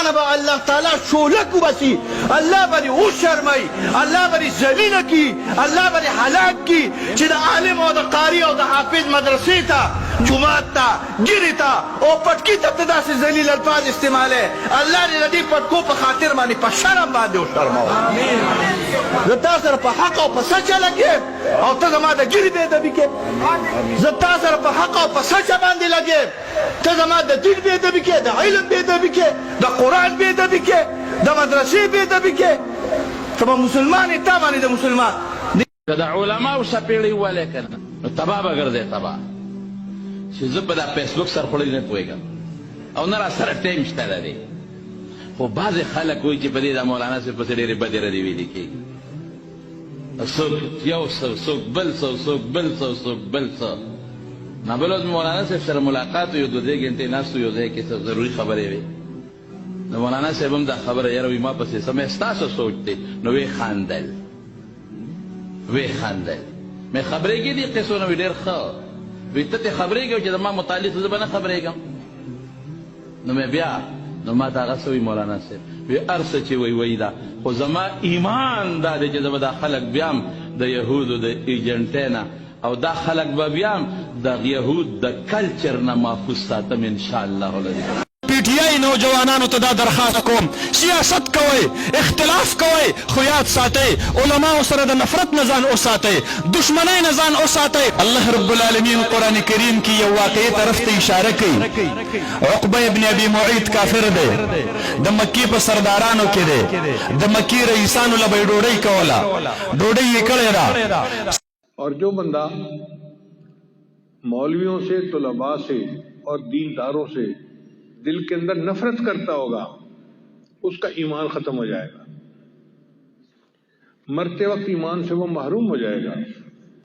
تانه با اللہ تعالی شولک بسی، اللہ بری او شرمائی، اللہ بری ذلیل کی، اللہ بری ہلاک کی چې د عالم او د قاری او د حافظ مدرسې ته جماعت ته ګیري ته او پټکي ته ته داسې ذلیل الفاظ استعماله. الله دې د دې پټکو په خاطر باندې په شرم باندې وشرموه. زه تا سره په حق او په سچ لګېم او ته زما د ګیري بېادبي کې. زه تا سره په حق او په سچ باندې لګېم، ته زما د دین بېادبي کې، د علم بېادبي کې، د قرآن بېادبي کې، د مدرسې بېادبي کې. ته به مسلمان یې، تا باندې د مسلمان که د علماو څپېړې ووالې که نه نو تباه به ګرځې تباه. چې زه په دا فیسبوک سرخوړی نه پوهېږم او نه را سره ټایم شته لري، خو بعضې خلک وایي چې په دې د مولانا صاحب پسې ډېرې بدې ردې ویلې کېږي. څوک یو څه، څوک بل څه، څوک بل څه، څوک بل څه. نه بل ورځ مولانا صاحب سره ملاقات یو 2 غنټې ناست یو ځای کې څه ضروري خبرې وې. نو مولانا صاحب هم دا خبره یاره وي ما پسې سمې ستاسو سوچ دی. نو ویې خندل مې خبرېږي دې قصونه وي ډېر ښه وي ته ترې خبرېږي چې زما متعلق زه به نه خبرېږم. نو مې بیا نو ما ته هغه څه وي مولانا صاحب وی هر څه چې وایي دا، خو زما ایمان دا دی چې زه به دا خلک بیا هم د یهودو د ایجنټۍ نه او دا خلک به بیا هم د یهود د کلچر نه محفوظ ساتم انشاءالله العظیم. پی ٹی آئی نوجوانانو ته دا درخواست کوم، سیاست کوئ، اختلاف کوئ، خو یاد ساتئ علماء سره د نفرت نه ځان وساتئ، دشمنۍ نه ځان وساتئ. الله رب العالمین قرآن کریم کې یو واقعي طرف ته اشاره کوي. عقبه ابن ابي معيط کافر دی، د مکی په سردارانو کې دی، د مکی رئیسانو له به یې ډوډۍ کوله، ډوډۍ یې کړې ده. اور جو بندہ مولویوں سے، طلباء سے اور دینداروں سے دل کے اندر نفرت کرتا ہوگا اس کا ایمان ختم ہو جائے گا، مرتے وقت ایمان سے وہ محروم ہو جائے گا.